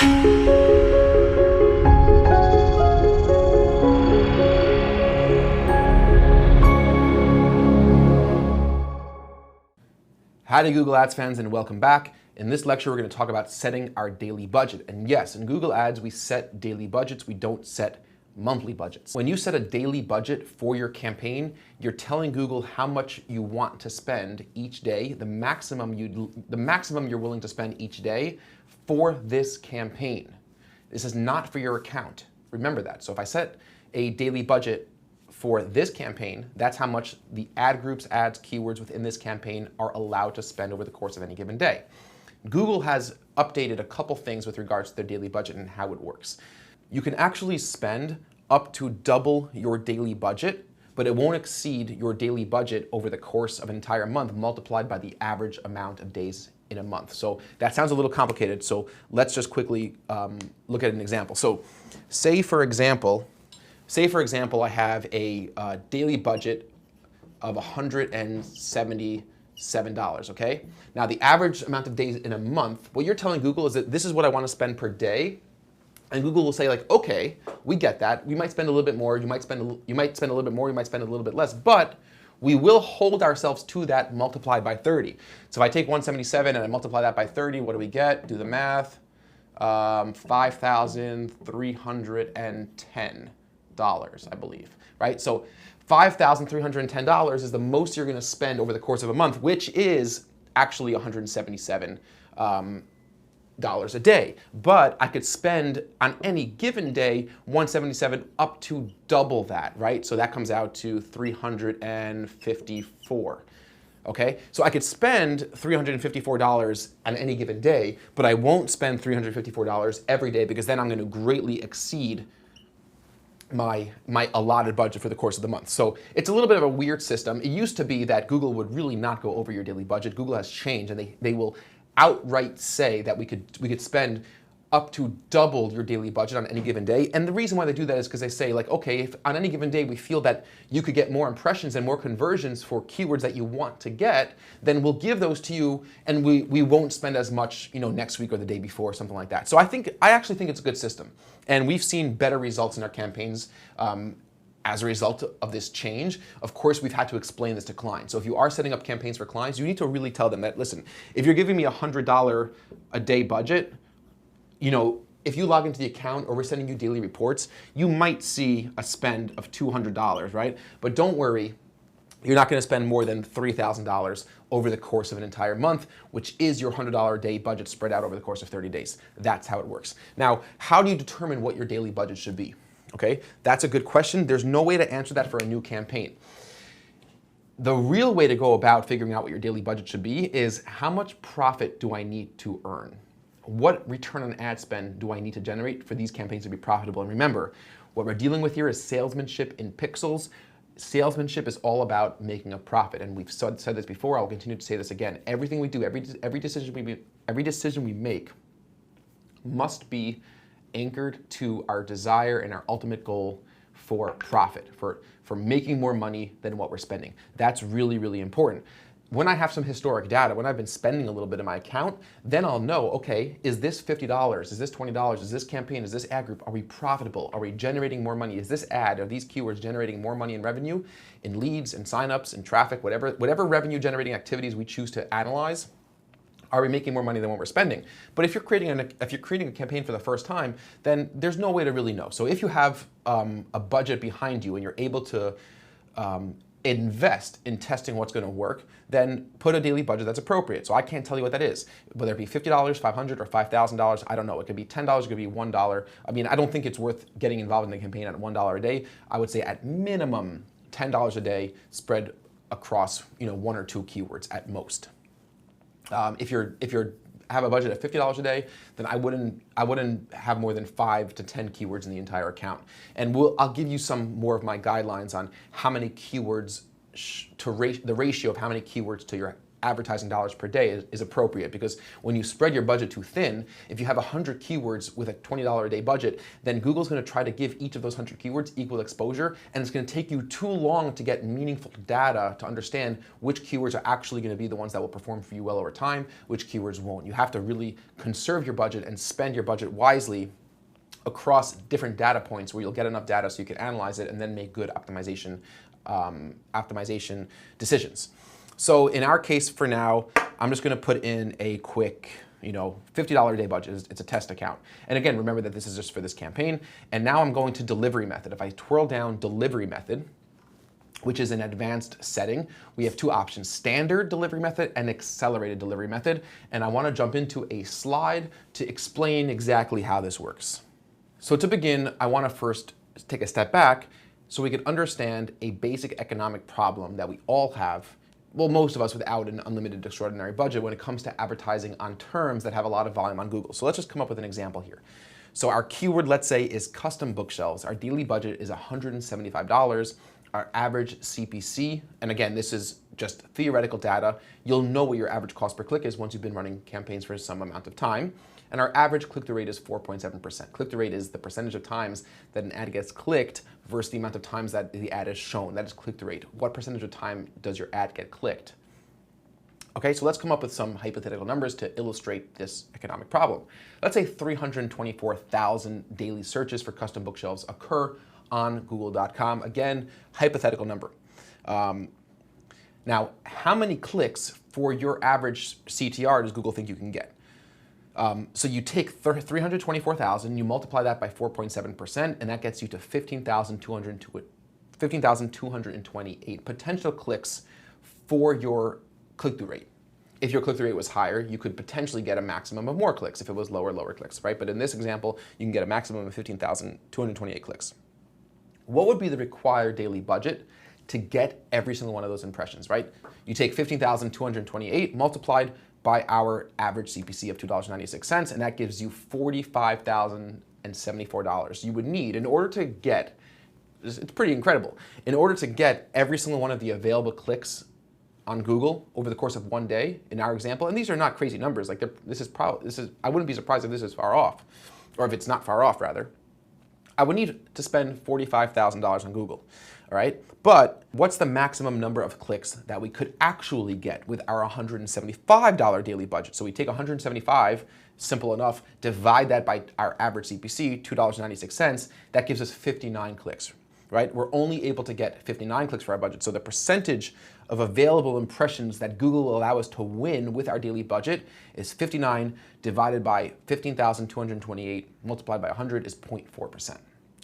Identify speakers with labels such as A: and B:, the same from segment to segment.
A: Howdy Google Ads fans, and welcome back. In this lecture, we're going to talk about setting our daily budget. And yes, in Google Ads, we set daily budgets. We don't set monthly budgets. When you set a daily budget for your campaign, you're telling Google how much you want to spend each day, the maximum you're willing to spend each day for this campaign. This is not for your account. Remember that. So if I set a daily budget for this campaign, that's how much the ad groups, ads, keywords within this campaign are allowed to spend over the course of any given day. Google has updated a couple things with regards to their daily budget and how it works. You can actually spend up to double your daily budget, but it won't exceed your daily budget over the course of an entire month multiplied by the average amount of days in a month. So that sounds a little complicated, so let's just quickly look at an example. So say for example, I have a daily budget of $177, okay? Now the average amount of days in a month, what you're telling Google is that this is what I want to spend per day, and Google will say like, okay, we get that. We might spend a little bit more, you might spend a little bit more, you might spend a little bit less, but we will hold ourselves to that multiplied by 30. So if I take 177 and I multiply that by 30, what do we get? Do the math. $5,310. I believe, right? So $5,310 is the most you're going to spend over the course of a month, which is actually $177 a day. But I could spend on any given day 177 up to double that, right? So that comes out to 354. Okay, so I could spend $354 on any given day, but I won't spend $354 every day because then I'm going to greatly exceed my allotted budget for the course of the month. So it's a little bit of a weird system. It used to be that Google would really not go over your daily budget. Google has changed, and they will outright say that we could spend up to double your daily budget on any given day. And the reason why they do that is because they say like, okay, if on any given day we feel that you could get more impressions and more conversions for keywords that you want to get, then we'll give those to you and we won't spend as much, next week or the day before, something like that. So I actually think it's a good system. And we've seen better results in our campaigns as a result of this change. Of course, we've had to explain this to clients. So if you are setting up campaigns for clients, you need to really tell them that, listen, if you're giving me a $100 a day budget, if you log into the account or we're sending you daily reports, you might see a spend of $200, right? But don't worry, you're not going to spend more than $3,000 over the course of an entire month, which is your $100 a day budget spread out over the course of 30 days. That's how it works. Now, how do you determine what your daily budget should be? Okay, that's a good question. There's no way to answer that for a new campaign. The real way to go about figuring out what your daily budget should be is how much profit do I need to earn? What return on ad spend do I need to generate for these campaigns to be profitable? And remember, what we're dealing with here is salesmanship in pixels. Salesmanship is all about making a profit, and we've said this before. I'll continue to say this again. Everything we do, every decision we make must be anchored to our desire and our ultimate goal for profit, for making more money than what we're spending. That's really, really important. When I have some historic data, when I've been spending a little bit of my account, then I'll know, okay, is this $50? Is this $20? Is this campaign? Is this ad group? Are we profitable? Are we generating more money? Is this ad, are these keywords generating more money in revenue, in leads, in signups, in traffic, whatever revenue generating activities we choose to analyze? Are we making more money than what we're spending? But if you're creating a campaign for the first time, then there's no way to really know. So if you have a budget behind you and you're able to invest in testing what's going to work, then put a daily budget that's appropriate. So I can't tell you what that is. Whether it be $50, $500, or $5,000, I don't know. It could be $10, it could be $1. I mean, I don't think it's worth getting involved in the campaign at $1 a day. I would say at minimum $10 a day spread across 1 or 2 keywords at most. If you're have a budget of $50 a day, then I wouldn't have more than 5 to 10 keywords in the entire account. And I'll give you some more of my guidelines on how many keywords the ratio of how many keywords to your advertising dollars per day is appropriate, because when you spread your budget too thin, if you have 100 keywords with a $20 a day budget, then Google's going to try to give each of those 100 keywords equal exposure, and it's going to take you too long to get meaningful data to understand which keywords are actually going to be the ones that will perform for you well over time, which keywords won't. You have to really conserve your budget and spend your budget wisely across different data points where you'll get enough data so you can analyze it and then make good optimization decisions. So in our case for now, I'm just going to put in a quick, $50 a day budget. It's a test account. And again, remember that this is just for this campaign. And now I'm going to delivery method. If I twirl down delivery method, which is an advanced setting, we have two options: standard delivery method and accelerated delivery method. And I want to jump into a slide to explain exactly how this works. So to begin, I want to first take a step back so we can understand a basic economic problem that we all have, well, most of us without an unlimited extraordinary budget, when it comes to advertising on terms that have a lot of volume on Google. So let's just come up with an example here. So our keyword, let's say, is custom bookshelves. Our daily budget is $175. Our average CPC, and again, this is just theoretical data. You'll know what your average cost per click is once you've been running campaigns for some amount of time. And our average click-through rate is 4.7%. Click-through rate is the percentage of times that an ad gets clicked versus the amount of times that the ad is shown. That is click-through rate. What percentage of time does your ad get clicked? Okay, so let's come up with some hypothetical numbers to illustrate this economic problem. Let's say 324,000 daily searches for custom bookshelves occur on google.com. Again, hypothetical number. Now, how many clicks for your average CTR does Google think you can get? So you take 324,000, you multiply that by 4.7%, and that gets you to 15,228 potential clicks for your click-through rate. If your click-through rate was higher, you could potentially get a maximum of more clicks. If it was lower clicks, right? But in this example, you can get a maximum of 15,228 clicks. What would be the required daily budget to get every single one of those impressions, right? You take 15,228 multiplied by our average CPC of $2.96, and that gives you $45,074 you would need in order to get, it's pretty incredible, in order to get every single one of the available clicks on Google over the course of one day, in our example. And these are not crazy numbers. Like I wouldn't be surprised if this is far off, or if it's not far off rather. I would need to spend $45,000 on Google, all right? But what's the maximum number of clicks that we could actually get with our $175 daily budget? So we take $175, simple enough, divide that by our average CPC, $2.96, that gives us 59 clicks, right? We're only able to get 59 clicks for our budget. So the percentage of available impressions that Google will allow us to win with our daily budget is 59 divided by 15,228 multiplied by 100 is 0.4%,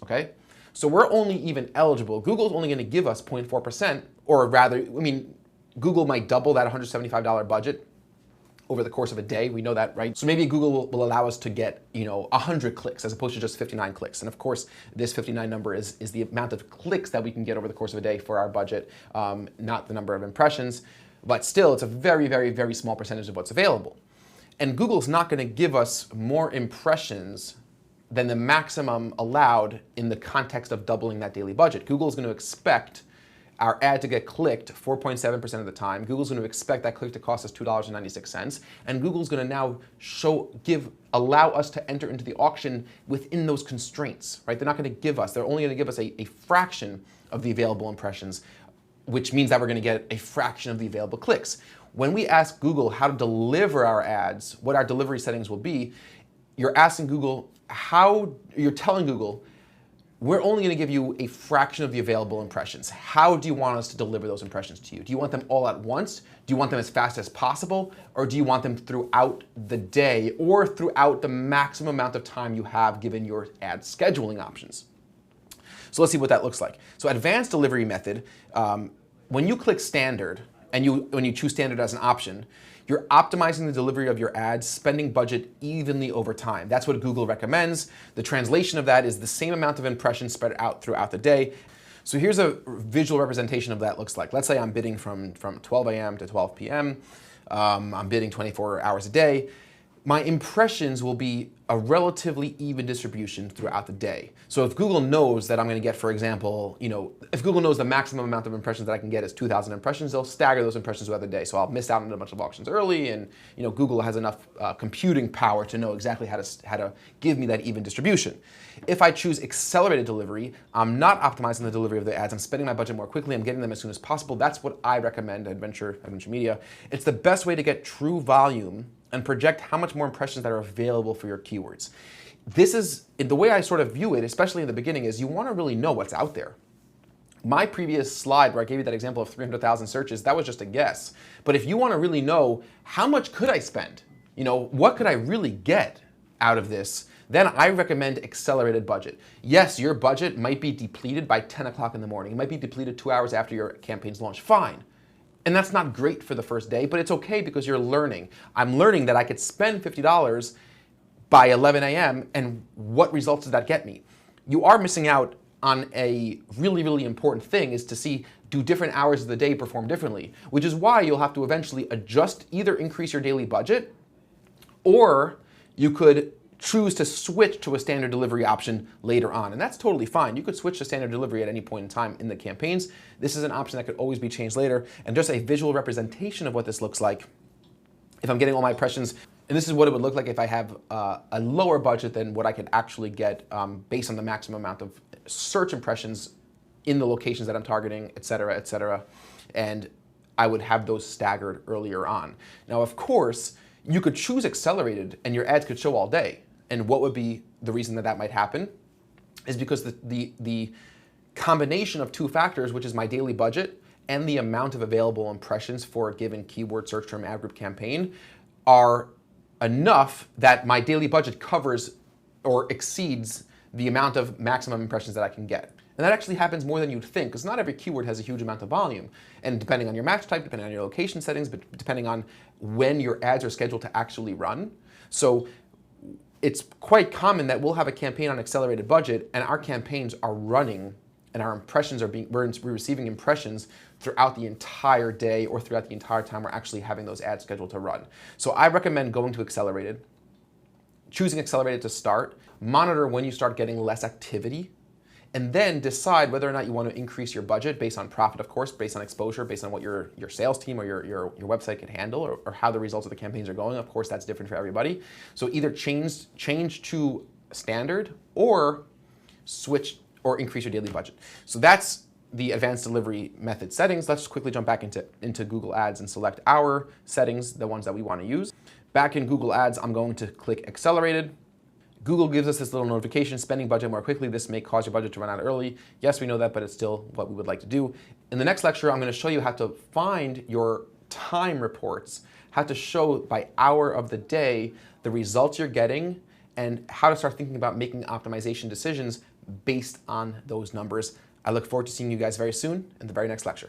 A: okay? So we're only even eligible, Google's only gonna give us 0.4%, or rather, Google might double that $175 budget over the course of a day. We know that, right? So maybe Google will allow us to get, 100 clicks as opposed to just 59 clicks. And of course, this 59 number is the amount of clicks that we can get over the course of a day for our budget, not the number of impressions. But still, it's a very, very, very small percentage of what's available. And Google's not going to give us more impressions than the maximum allowed in the context of doubling that daily budget. Google's going to expect our ad to get clicked 4.7% of the time. Google's going to expect that click to cost us $2.96, and Google's going to now allow us to enter into the auction within those constraints, right? They're not going to give us, they're only going to give us a fraction of the available impressions, which means that we're going to get a fraction of the available clicks. When we ask Google how to deliver our ads, what our delivery settings will be, you're asking Google you're telling Google, we're only going to give you a fraction of the available impressions. How do you want us to deliver those impressions to you? Do you want them all at once? Do you want them as fast as possible? Or do you want them throughout the day or throughout the maximum amount of time you have given your ad scheduling options? So let's see what that looks like. So advanced delivery method, when you click standard and when you choose standard as an option, you're optimizing the delivery of your ads, spending budget evenly over time. That's what Google recommends. The translation of that is the same amount of impressions spread out throughout the day. So here's a visual representation of that looks like. Let's say I'm bidding from 12 a.m. to 12 p.m. I'm bidding 24 hours a day. my impressions will be a relatively even distribution throughout the day. So if Google knows that I'm going to get, for example, if Google knows the maximum amount of impressions that I can get is 2,000 impressions, they'll stagger those impressions throughout the day. So I'll miss out on a bunch of auctions early, and Google has enough computing power to know exactly how to give me that even distribution. If I choose accelerated delivery, I'm not optimizing the delivery of the ads. I'm spending my budget more quickly. I'm getting them as soon as possible. That's what I recommend at Adventure Media. It's the best way to get true volume and project how much more impressions that are available for your keywords. This is, the way I sort of view it, especially in the beginning, is you want to really know what's out there. My previous slide where I gave you that example of 300,000 searches, that was just a guess. But if you want to really know how much could I spend, what could I really get out of this, then I recommend accelerated budget. Yes, your budget might be depleted by 10 o'clock in the morning. It might be depleted 2 hours after your campaign's launch. Fine. And that's not great for the first day, but it's okay because you're learning. I'm learning that I could spend $50 by 11 a.m. and what results does that get me? You are missing out on a really, really important thing, is to see, do different hours of the day perform differently? Which is why you'll have to eventually adjust, either increase your daily budget, or you could choose to switch to a standard delivery option later on. And that's totally fine. You could switch to standard delivery at any point in time in the campaigns. This is an option that could always be changed later. And just a visual representation of what this looks like, if I'm getting all my impressions, and this is what it would look like if I have a lower budget than what I could actually get based on the maximum amount of search impressions in the locations that I'm targeting, et cetera, et cetera. And I would have those staggered earlier on. Now, of course, you could choose accelerated and your ads could show all day. And what would be the reason that might happen is because the combination of two factors, which is my daily budget and the amount of available impressions for a given keyword search term ad group campaign, are enough that my daily budget covers or exceeds the amount of maximum impressions that I can get. And that actually happens more than you'd think, because not every keyword has a huge amount of volume. And depending on your match type, depending on your location settings, but depending on when your ads are scheduled to actually run. So it's quite common that we'll have a campaign on accelerated budget and our campaigns are running and our impressions we're receiving impressions throughout the entire day or throughout the entire time we're actually having those ads scheduled to run. So I recommend going to accelerated, choosing accelerated to start, monitor when you start getting less activity, and then decide whether or not you want to increase your budget based on profit, of course, based on exposure, based on what your sales team or your website can handle, or how the results of the campaigns are going. Of course, that's different for everybody. So either change to standard or switch or increase your daily budget. So that's the advanced delivery method settings. Let's just quickly jump back into Google Ads and select our settings, the ones that we want to use. Back in Google Ads, I'm going to click accelerated. Google gives us this little notification, spending budget more quickly. This may cause your budget to run out early. Yes, we know that, but it's still what we would like to do. In the next lecture, I'm going to show you how to find your time reports, how to show by hour of the day the results you're getting, and how to start thinking about making optimization decisions based on those numbers. I look forward to seeing you guys very soon in the very next lecture.